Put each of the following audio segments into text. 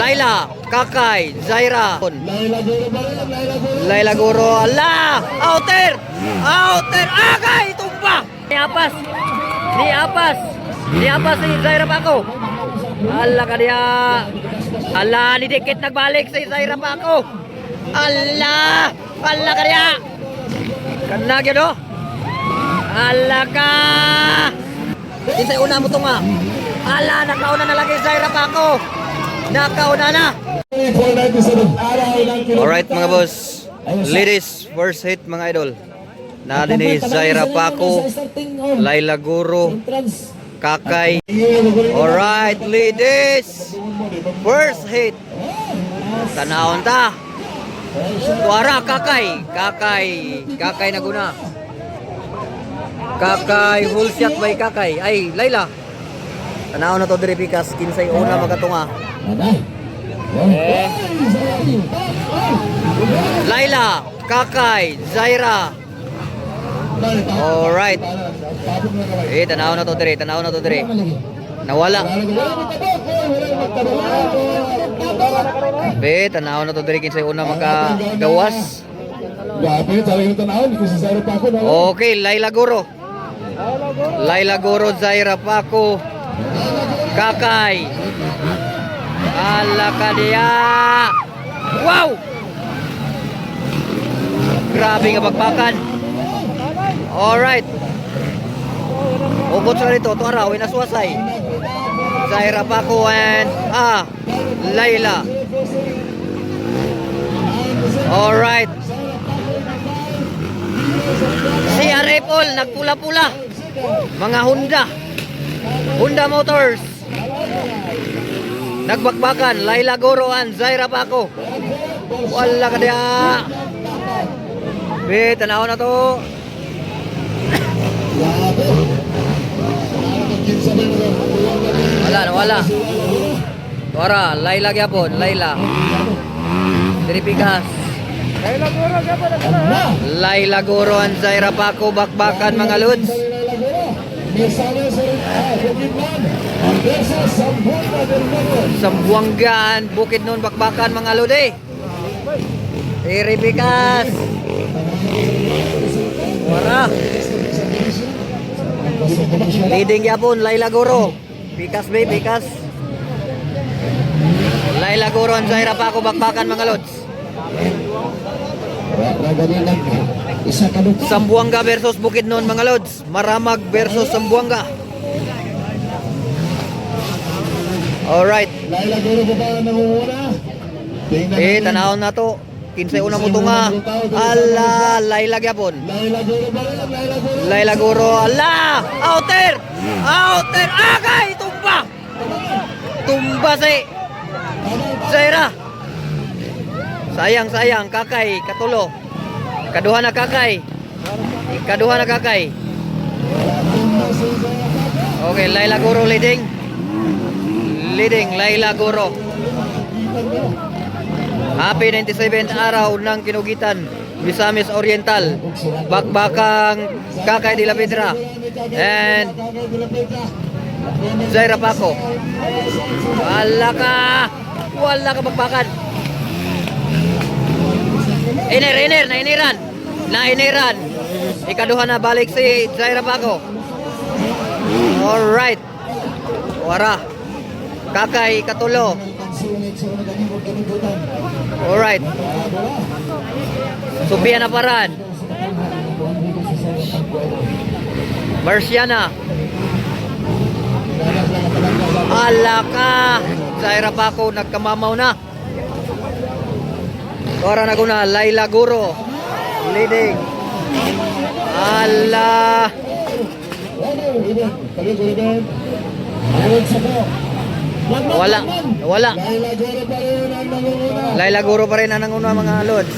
Laila, Kakay, Zaira. Laila Guro, Allah! Outer! Outer! Agay! Tumba! Ni Apas! Ni Apas! Ni Apas si Zaira Paco. Allah ka dia. Allah, ni dikit nagbalik si Zaira Paco. Allah! Allah ka dia. Kana gyud do. Allah ka. Kinsay una mo to nga. Allah, nakauna na lagi Zaira Paco. Nakauna na. Alright mga boss. Ladies first hit mga idol. Na din ni Zaira Paco, Laila Guro, Kakay. Alright ladies. First hit. Tanawon ta. Tuara Kakay. Kakay na guna. Kakay full shot by Kakay. Ay Laila. Tanawon na to diri pikas kinsay una magatunga. Laila, Kakay, Zaira. Alright. Tanaw na to dire, Nawala. Tanaw na to dire kinsay una makagawas. Okay, Laila Guro. Laila Guro, Zaira Paco, Kakay. Allah ka dia. Wow! Grabe nga bagbakan. Alright. Ubot sa rito. Ito araw. Inaswasay. Zaira Paco and Laila. Alright. Si Arepol nagpula-pula. Mga Honda Motors. Nagbakbakan, Laila Guro and Zaira Paco. Wala ka diya. Tanaw na to. Wala. Tuara, Laila gyapon, Laila. Diripigas. Laila Guro and Zaira Paco bakbakan mga lods. Sambuangan, Bukidnon bakbakan mga lodi. Diripikas. Wara. Leading yapon Laila Guro. Pikas. Laila Guro and Zaira Paco bakbakan mga lods. Sambuanga versus Bukidnon mga lods. Maramag versus Sambuanga. Alright. Laila Guro pa ba nangunguna? Tanahon na to. Kinsay una mo tunga. Allah, Laila gyapon. Laila Guro, Allah! Outer! Agay! Tumba si Zaira. Sayang, Kakay, katulo. Kaduha na Kakay. Okay, Laila Guro leading, Laila Guro. Happy 97th araw ng kinugitan, Misamis Oriental. Bakbakang Kakay de la Pedra and Zaira Paco. Wala ka bakbakan. Nainiran. Ikaduha na balik si Zaira Paco. Alright. Wara. Kakay katulo. Alright. Sophia Naparan. Marciana. Alaka. Zaira Paco nagkamamaw na. Ora na guna Laila Guro leading. Allah. Wala. Laila Guro pa rin ang nanguna mga lods.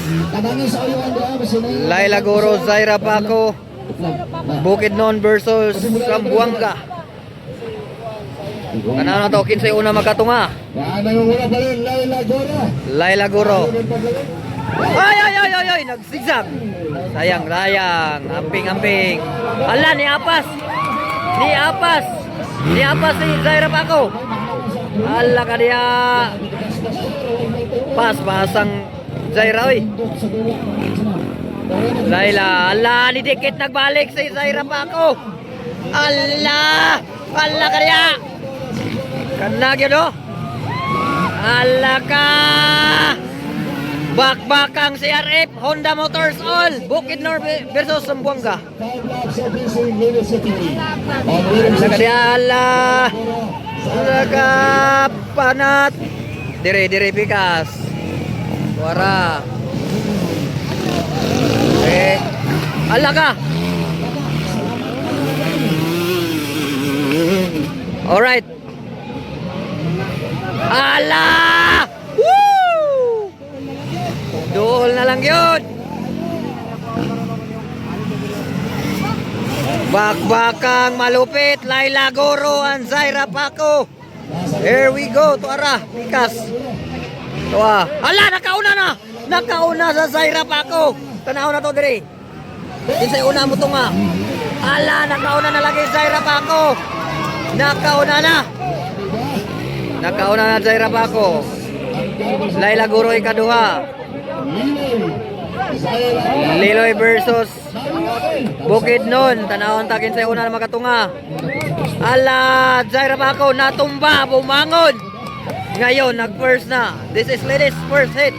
Laila Guro, Zaira Paco, Bukidnon versus Sambuanga. Kanano to kinsay una makatunga. Nangunguna pa rin Laila Guro. Ay, nagsigsag. Sayang. Amping. Ala, ni Apas si Zaira Paco. Ala ka diya. Pas-pasang Zaira, oy. Laila, ala, ni Dikit nagbalik si Zaira pa ako. Ala, ala ka diya. Kanag yun, oh. Ala ka. Bakbakang CRF, Honda Motors All, Bukidnon versus Zamboanga. Ala ka diya, ala. Ala ka, panat. Dire pikas. Suara. Okay. Ala ka. Alright. Ala! Woo! Dool na lang yun. Bakbakang malupit. Laila Goro and Zaira Paco. Here we go. Tuara. Pikas. Tuwa. Ala! Nakauna na! Nakauna sa Zaira Paco. Tanaw na to diri. Kinsay una mo to nga. Ala! Nakauna na lagi Zaira Paco. Nakauna na. Nakauna na Zaira Paco. Laila Guro ikaduha. Liloy versus Bukidnon. Tanawon takin sa una na makatunga. Ala, Zaira Paco natumba, bumangon. Ngayon nag-first na. This is ladies first hit.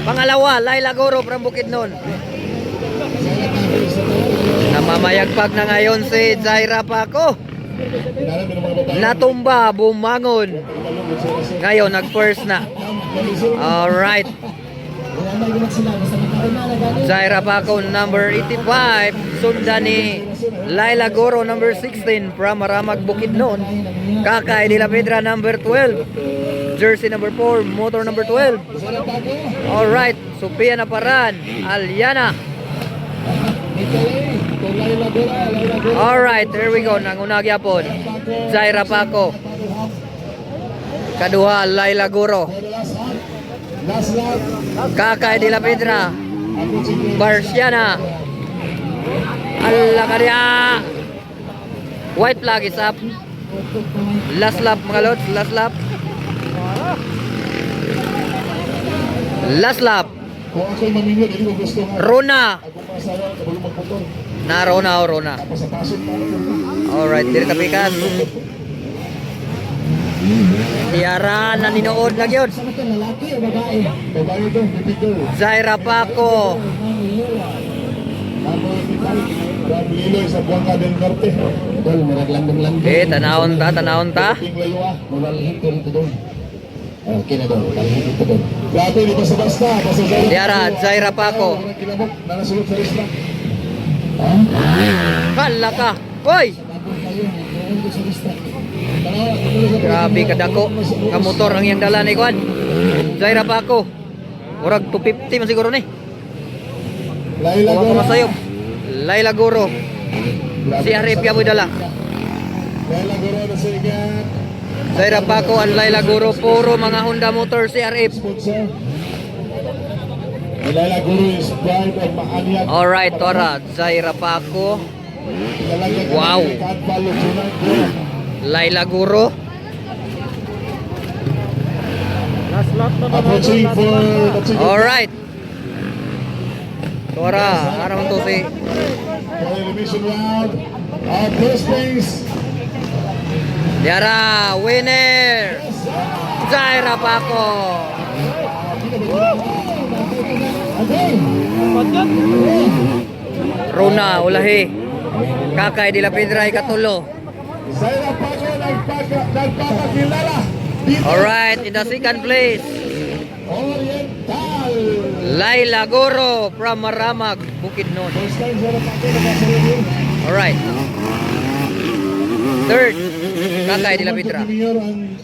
Pangalawa, Laila Guro from Bukidnon. Namamayagpag na ngayon si Zaira Paco. Natumba, bumangon. Ngayon, nag-first na. Alright. Zaira Paco, number 85. Sundan ni Laila Goro, number 16. From Maramag, Bukidnon. Kakay de la Pedra, number 12. Jersey, number 4. Motor, number 12. Alright. Sophia Naparan. Aliana. Alright, there we go. Nangunag yapon. Zaira Paco. Kaduha, Laila Guro. Kakay de la Pedra. Barciana. Alla kaya. White flag is up. Last lap mga lods. Last lap. Last lap. Rona. Na Rona o Rona. Alright, dito tapikas. Tiara, naninood lang yun. Zaira Paco. Eh, tanahon ta, tanahon ta. Tiara, Zaira Paco. Kala ka. Hoy! Grabe kadako. Nga motor ang iyang dala ni Kwan. Zaira Paco. Murag 250 man siguro ni. Laila Huwag ko masayop. Laila Guro. Si Arif ya mo dala. Laila Guro na sa ikat. Zaira Paco and Laila Guro. Puro mga Honda Motor si Arif. Sponsor. Laila Guro is pride of Maanyag. Alright, Tora. Zaira Paco. Wow. Laila Guro. Approaching for the chicken. Alright. Tora, ano man to si For elimination round. First place. Yara, winner. Zaira Paco. Rona, ulahi. Kakay de la Pedra ikatulo. Zaira Paco nagpapakilala. Alright, in the second place, Oriental. Laila Guro from Maramag, Bukidnon. First time Zaira Paco nakasalubong. Alright. Third, Kakay de la Pedra. Mayor ang